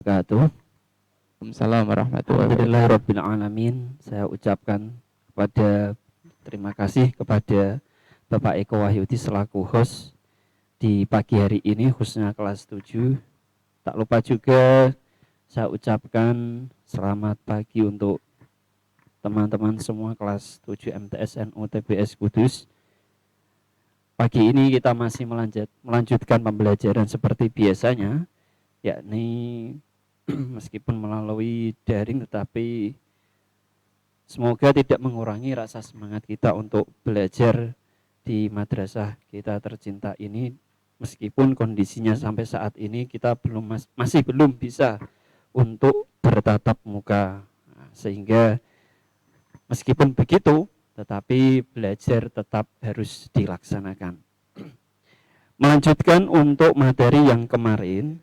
wabarakatuh. Waalaikumsalam warahmatullahi wabarakatuh. Alhamdulillahirrabbilalamin. Saya ucapkan terima kasih kepada Bapak Eko Wahyudi selaku host di pagi hari ini khususnya kelas 7. Tak lupa juga saya ucapkan selamat pagi untuk teman-teman semua kelas 7 MTS NU TBS Kudus. Pagi ini kita masih melanjutkan pembelajaran seperti biasanya, yakni meskipun melalui daring tetapi semoga tidak mengurangi rasa semangat kita untuk belajar di madrasah kita tercinta ini, meskipun kondisinya sampai saat ini kita masih belum bisa untuk bertatap muka. Sehingga meskipun begitu tetapi belajar tetap harus dilaksanakan. Melanjutkan untuk materi yang kemarin,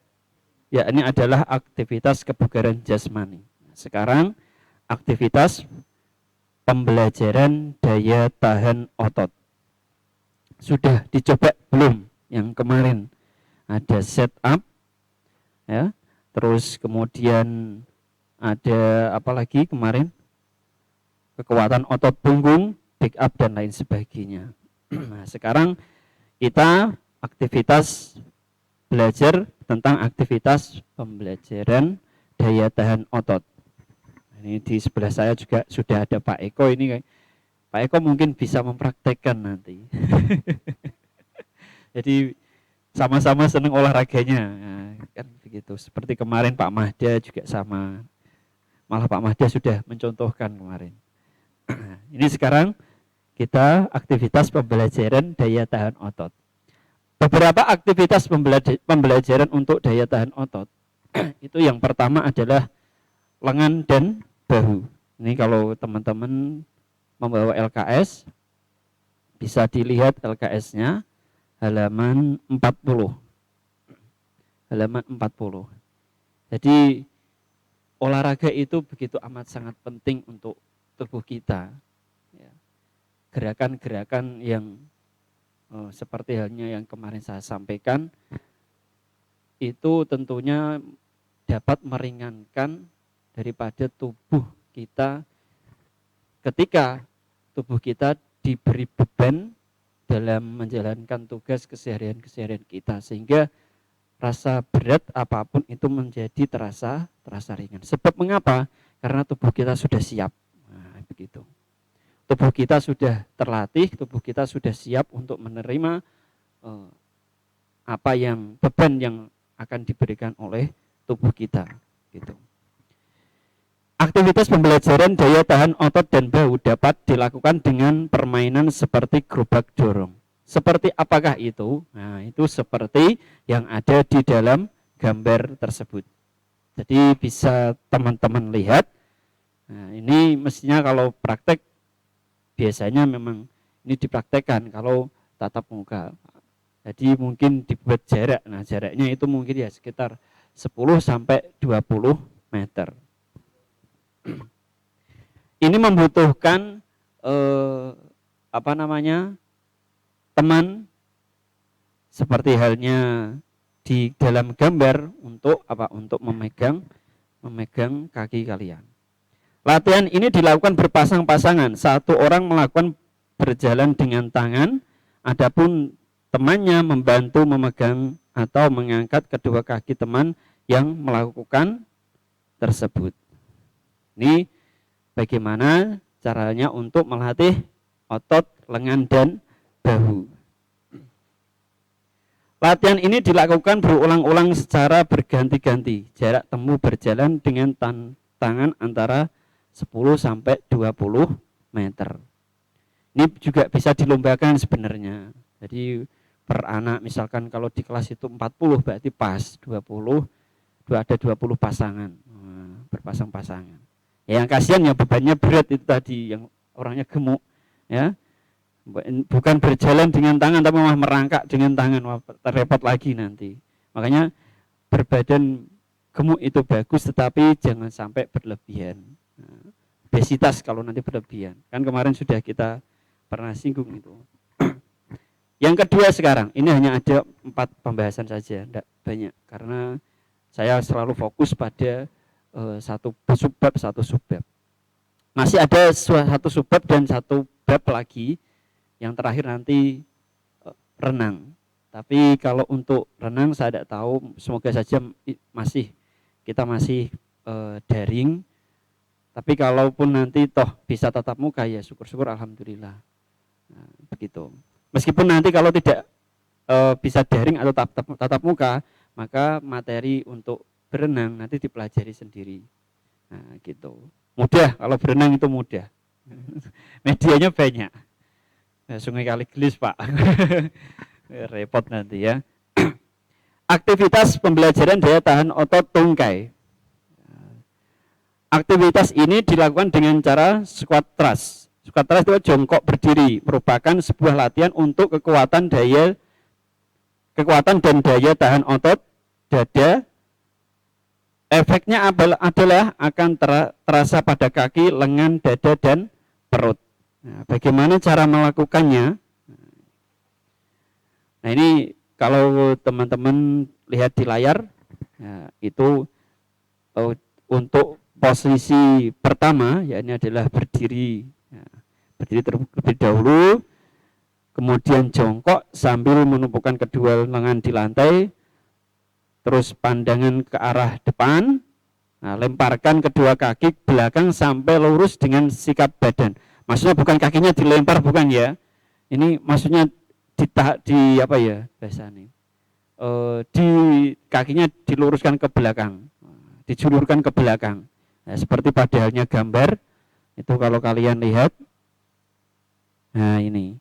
yakni adalah aktivitas kebugaran jasmani. Sekarang aktivitas pembelajaran daya tahan otot. Sudah dicoba belum yang kemarin? Ada set up, ya. Terus kemudian ada apa lagi kemarin? Kekuatan otot punggung, pick up dan lain sebagainya. Nah, sekarang kita aktivitas belajar tentang aktivitas pembelajaran daya tahan otot. Ini di sebelah saya juga sudah ada Pak Eko ini. Pak Eko mungkin bisa mempraktekkan nanti. Jadi sama-sama senang olahraganya. Nah, kan begitu. Seperti kemarin Pak Mahda juga sama. Malah Pak Mahda sudah mencontohkan kemarin. Ini sekarang kita aktivitas pembelajaran daya tahan otot. Beberapa aktivitas pembelajaran untuk daya tahan otot. Itu yang pertama adalah lengan dan bahu. Ini kalau teman-teman membawa LKS, bisa dilihat LKS-nya halaman 40. Halaman 40. Jadi olahraga itu begitu amat sangat penting untuk tubuh kita. Gerakan-gerakan yang seperti halnya yang kemarin saya sampaikan, itu tentunya dapat meringankan daripada tubuh kita ketika tubuh kita diberi beban dalam menjalankan tugas keseharian kita, sehingga rasa berat apapun itu menjadi terasa ringan. Sebab mengapa? Karena tubuh kita sudah siap. Nah, begitu. Tubuh kita sudah terlatih, tubuh kita sudah siap untuk menerima beban yang akan diberikan oleh tubuh kita, gitu. Aktivitas pembelajaran daya tahan otot dan bahu dapat dilakukan dengan permainan seperti gerobak dorong. Seperti apakah itu? Nah, itu seperti yang ada di dalam gambar tersebut. Jadi bisa teman-teman lihat. Nah, ini mestinya kalau praktek biasanya memang ini dipraktekkan kalau tatap muka. Jadi mungkin dibuat jarak. Nah, jaraknya itu mungkin ya sekitar 10 sampai 20 meter. Ini membutuhkan teman seperti halnya di dalam gambar untuk memegang kaki kalian. Latihan ini dilakukan berpasang-pasangan. Satu orang melakukan berjalan dengan tangan, adapun temannya membantu memegang atau mengangkat kedua kaki teman yang melakukan tersebut. Ini bagaimana caranya untuk melatih otot lengan dan bahu. Latihan ini dilakukan berulang-ulang secara berganti-ganti. Jarak tempuh berjalan dengan tangan antara 10 sampai 20 meter. Ini juga bisa dilombakan sebenarnya. Jadi per anak misalkan kalau di kelas itu 40 berarti pas 20, ada 20 pasangan. Berpasang-pasangan. Yang kasihan ya bebannya berat itu tadi, yang orangnya gemuk, ya. Bukan berjalan dengan tangan tapi malah merangkak dengan tangan, wah, terrepot lagi nanti. Makanya berbadan gemuk itu bagus tetapi jangan sampai berlebihan. Obesitas kalau nanti berlebihan. Kan kemarin sudah kita pernah singgung itu. Yang kedua sekarang, ini hanya ada 4 pembahasan saja, tidak banyak karena saya selalu fokus pada satu subbab. Masih ada satu subbab dan satu bab lagi yang terakhir nanti renang. Tapi kalau untuk renang saya tidak tahu, semoga saja kita masih daring. Tapi kalaupun nanti toh bisa tatap muka ya syukur-syukur alhamdulillah. Nah, begitu. Meskipun nanti kalau tidak bisa daring atau tatap muka, maka materi untuk berenang nanti dipelajari sendiri. Nah, gitu. Mudah, kalau berenang itu mudah. Medianya banyak. Nah, Sungai Kaligelis, Pak. Repot nanti ya. Aktivitas pembelajaran daya tahan otot tungkai. Aktivitas ini dilakukan dengan cara squat thrust. Squat thrust itu jongkok berdiri, merupakan sebuah latihan untuk kekuatan dan daya tahan otot dada. Efeknya adalah akan terasa pada kaki, lengan, dada, dan perut. Nah, bagaimana cara melakukannya? Nah, ini kalau teman-teman lihat di layar, ya, itu untuk posisi pertama, ya ini adalah berdiri. Ya, berdiri terlebih dahulu, kemudian jongkok sambil menumpukan kedua lengan di lantai, terus pandangan ke arah depan, nah, lemparkan kedua kaki belakang sampai lurus dengan sikap badan. Maksudnya bukan kakinya dilempar, bukan ya. Ini maksudnya di apa ya bahasanya? Di kakinya diluruskan ke belakang, dijulurkan ke belakang. Nah, seperti pada halnya gambar itu kalau kalian lihat. Nah ini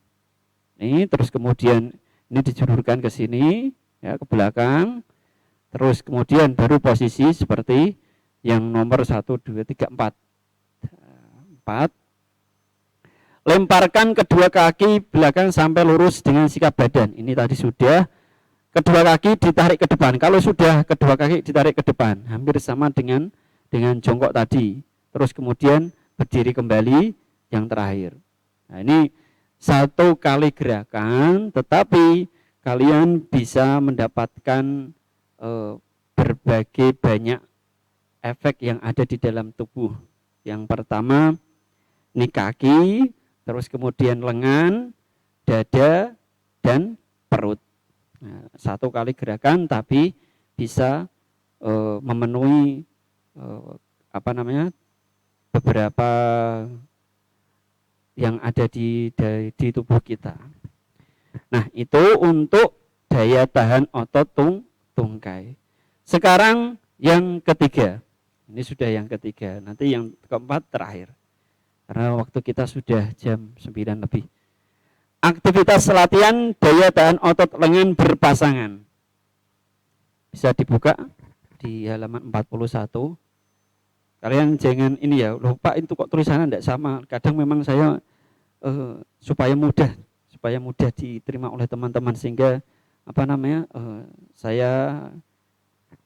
terus kemudian ini dijulurkan ke sini, ya ke belakang. Terus kemudian baru posisi seperti yang nomor 1, 2, 3, 4. Lemparkan kedua kaki belakang sampai lurus dengan sikap badan. Ini tadi sudah. Kedua kaki ditarik ke depan. Kalau sudah kedua kaki ditarik ke depan, hampir sama dengan jongkok tadi. Terus kemudian berdiri kembali yang terakhir. Nah, ini satu kali gerakan, tetapi kalian bisa mendapatkan berbagai banyak efek yang ada di dalam tubuh. Yang pertama, ini kaki, terus kemudian lengan, dada, dan perut. Nah, satu kali gerakan tapi bisa memenuhi beberapa yang ada di tubuh kita. Nah, itu untuk daya tahan otot tungkai. Sekarang yang ketiga. Ini sudah yang ketiga. Nanti yang keempat terakhir. Karena waktu kita sudah jam 9 lebih. Aktivitas latihan daya tahan otot lengan berpasangan. Bisa dibuka di halaman 41. Kalian jangan ini ya, lupa itu kok tulisannya tidak sama. Kadang memang saya supaya mudah diterima oleh teman-teman sehingga saya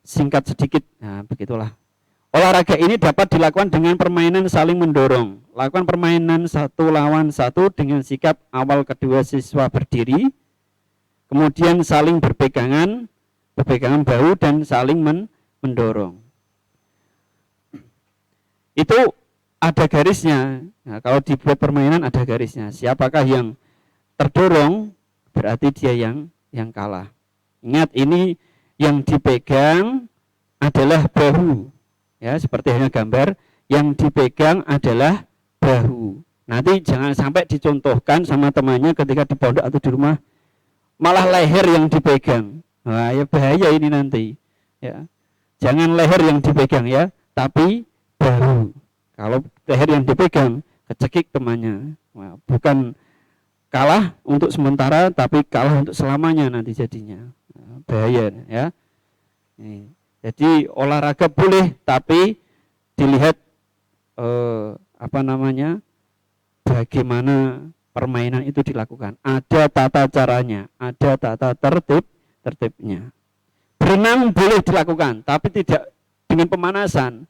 singkat sedikit. Nah, begitulah. Olahraga ini dapat dilakukan dengan permainan saling mendorong. Lakukan permainan 1 lawan 1 dengan sikap awal kedua siswa berdiri, kemudian saling berpegangan bahu dan saling mendorong. Itu ada garisnya. Nah, kalau dibuat permainan ada garisnya. Siapakah yang terdorong berarti dia yang kalah. Ingat, ini yang dipegang adalah bahu. Ya, seperti hanya gambar, yang dipegang adalah bahu. Nanti jangan sampai dicontohkan sama temannya ketika di pondok atau di rumah malah leher yang dipegang. Nah, ya bahaya ini nanti. Ya. Jangan leher yang dipegang ya, tapi bahu. Kalau leher yang dipegang, kecekik temannya. Nah, bukan kalah untuk sementara, tapi kalah untuk selamanya nanti jadinya. Nah, bahaya ya. Jadi olahraga boleh, tapi dilihat bagaimana permainan itu dilakukan. Ada tata caranya, ada tata tertibnya. Berenang boleh dilakukan, tapi tidak dengan pemanasan.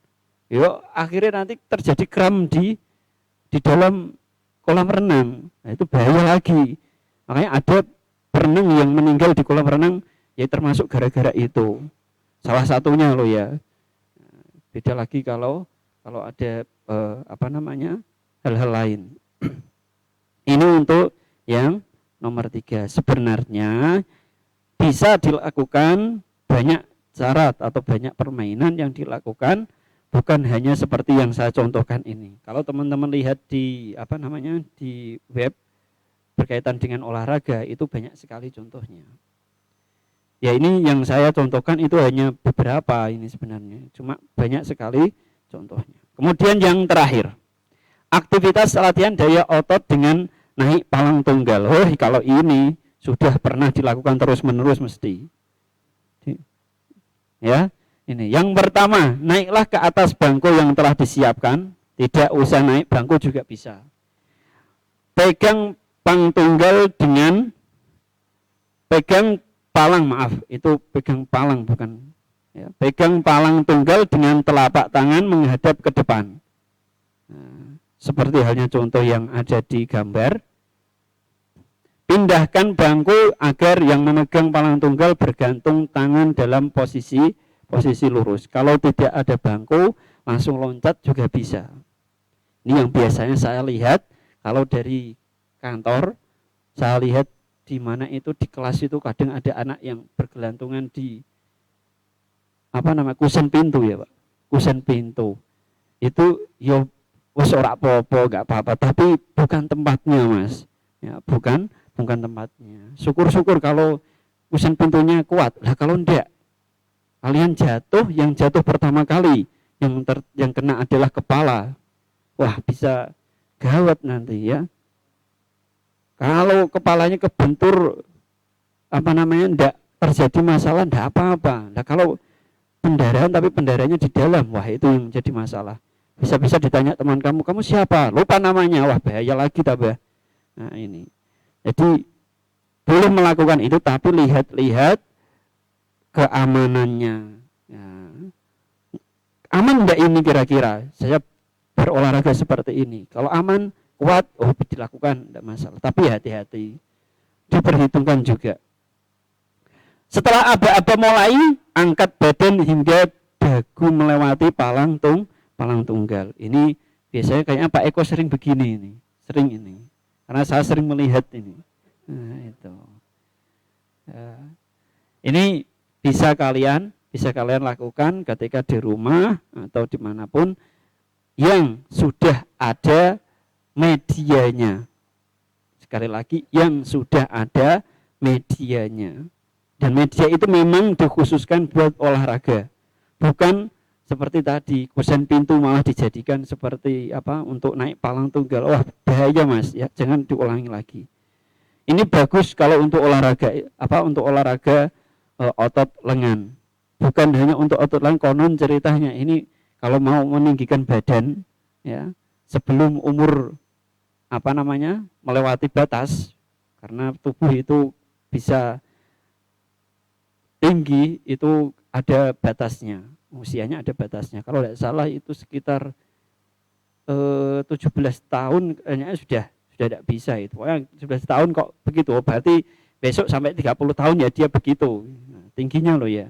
Yuk, akhirnya nanti terjadi kram di dalam kolam renang. Nah, itu bahaya lagi. Makanya ada perenang yang meninggal di kolam renang, ya termasuk gara-gara itu. salah satunya loh ya. Beda lagi kalau ada hal-hal lain. Ini untuk yang nomor 3. Sebenarnya bisa dilakukan banyak syarat atau banyak permainan yang dilakukan, bukan hanya seperti yang saya contohkan ini. Kalau teman-teman lihat di di web berkaitan dengan olahraga, itu banyak sekali contohnya. Ya, ini yang saya contohkan itu hanya beberapa ini sebenarnya, cuma banyak sekali contohnya. Kemudian yang terakhir, aktivitas latihan daya otot dengan naik palang tunggal. Oh, kalau ini sudah pernah dilakukan terus-menerus mesti. Ya, ini yang pertama, naiklah ke atas bangku yang telah disiapkan. Tidak usah naik bangku juga bisa. Pegang palang tunggal dengan pegang palang bukan. Ya, pegang palang tunggal dengan telapak tangan menghadap ke depan. Nah, seperti halnya contoh yang ada di gambar. Pindahkan bangku agar yang memegang palang tunggal bergantung tangan dalam posisi lurus. Kalau tidak ada bangku, langsung loncat juga bisa. Ini yang biasanya saya lihat kalau dari kantor, saya lihat di mana itu di kelas itu kadang ada anak yang bergelantungan di kusen pintu ya Pak. Kusen pintu. Itu yo wis ora apa-apa, enggak apa-apa, tapi bukan tempatnya, Mas. Ya, bukan tempatnya. Syukur-syukur kalau kusen pintunya kuat. Lah kalau enggak, kalian yang jatuh pertama kali yang kena adalah kepala. Wah, bisa gawat nanti ya. Kalau kepalanya kebentur enggak terjadi masalah, enggak apa-apa. Nah, kalau pendarahan tapi pendarahannya di dalam, wah itu yang jadi masalah. Bisa-bisa ditanya teman kamu siapa? Lupa namanya, wah bahaya lagi tambah. Nah ini. Jadi boleh melakukan itu tapi lihat-lihat keamanannya. Ya. Aman enggak ini kira-kira? Saya berolahraga seperti ini. Kalau aman, kuat, dilakukan, tidak masalah. Tapi hati-hati, diperhitungkan juga. Setelah aba-aba mulai, angkat badan hingga dagu melewati palang tunggal. Ini biasanya kayaknya Pak Eko sering begini ini, karena saya sering melihat ini. Nah, itu. Ini bisa kalian lakukan ketika di rumah atau dimanapun yang sudah ada medianya. Sekali lagi, yang sudah ada medianya. Dan media itu memang dikhususkan buat olahraga. Bukan seperti tadi, kusen pintu malah dijadikan seperti untuk naik palang tunggal. Wah, bahaya Mas, ya, jangan diulangi lagi. Ini bagus kalau untuk olahraga otot lengan. Bukan hanya untuk otot lengan, konon ceritanya ini kalau mau meninggikan badan ya, sebelum umur melewati batas, karena tubuh itu bisa tinggi itu ada batasnya, usianya ada batasnya. Kalau tidak salah itu sekitar 17 tahun kayaknya sudah tidak bisa itu. Pokoknya 17 tahun kok begitu, berarti besok sampai 30 tahun ya dia begitu. Nah, tingginya loh ya.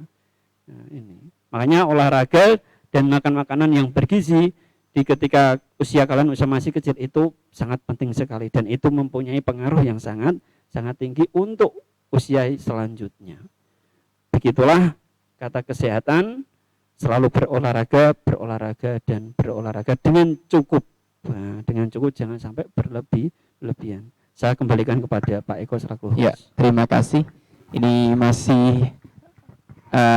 Nah, ini. Makanya olahraga dan makan makanan yang bergizi di ketika usia kalian masih kecil itu sangat penting sekali, dan itu mempunyai pengaruh yang sangat tinggi untuk usia selanjutnya. Begitulah kata kesehatan, selalu berolahraga dengan cukup. Nah, dengan cukup, jangan sampai berlebihan. Saya kembalikan kepada Pak Eko selaku host. Ya, terima kasih. Ini masih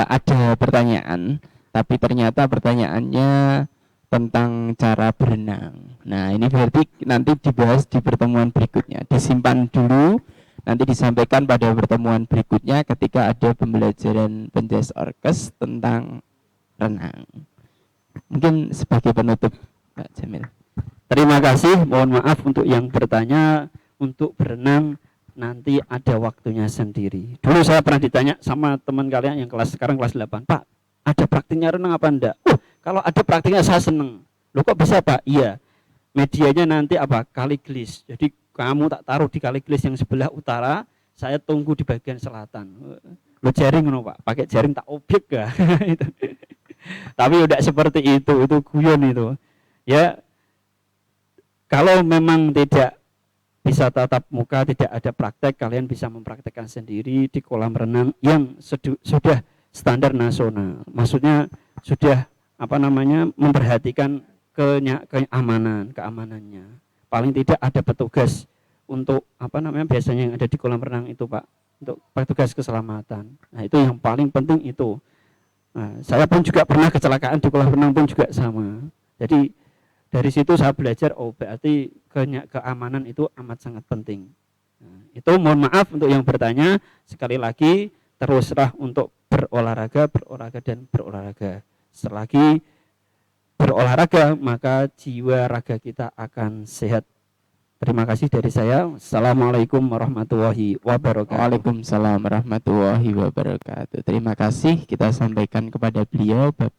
ada pertanyaan, tapi ternyata pertanyaannya tentang cara berenang. Nah, ini berarti nanti dibahas di pertemuan berikutnya. Disimpan dulu, nanti disampaikan pada pertemuan berikutnya ketika ada pembelajaran penjas orkes tentang renang. Mungkin sebagai penutup, Pak Jamil. Terima kasih, mohon maaf untuk yang bertanya. Untuk berenang nanti ada waktunya sendiri. Dulu saya pernah ditanya sama teman kalian yang sekarang kelas 8, Pak, ada praktiknya renang apa enggak? Kalau ada praktiknya saya seneng. Loh kok bisa Pak? Iya, medianya nanti Kaliglis. Jadi kamu tak taruh di Kaliglis yang sebelah utara, saya tunggu di bagian selatan. lo jaring no Pak, pakai jaring tak objek ya. Itu. Tapi udah seperti itu guyon itu. Ya, kalau memang tidak bisa tatap muka, tidak ada praktek, kalian bisa mempraktekkan sendiri di kolam renang yang sudah standar nasional. Maksudnya sudah memperhatikan keamanannya. Paling tidak ada petugas untuk biasanya yang ada di kolam renang itu Pak, untuk petugas keselamatan. Nah, itu yang paling penting itu. Nah, saya pun juga pernah kecelakaan di kolam renang pun juga sama. Jadi dari situ saya belajar, berarti keamanan itu amat sangat penting. Nah, itu mohon maaf untuk yang bertanya, sekali lagi teruslah untuk berolahraga dan berolahraga. Selagi berolahraga maka jiwa raga kita akan sehat. Terima kasih dari saya. Assalamualaikum warahmatullahi wabarakatuh. Waalaikumsalam warahmatullahi wabarakatuh. Terima kasih kita sampaikan kepada beliau Bapak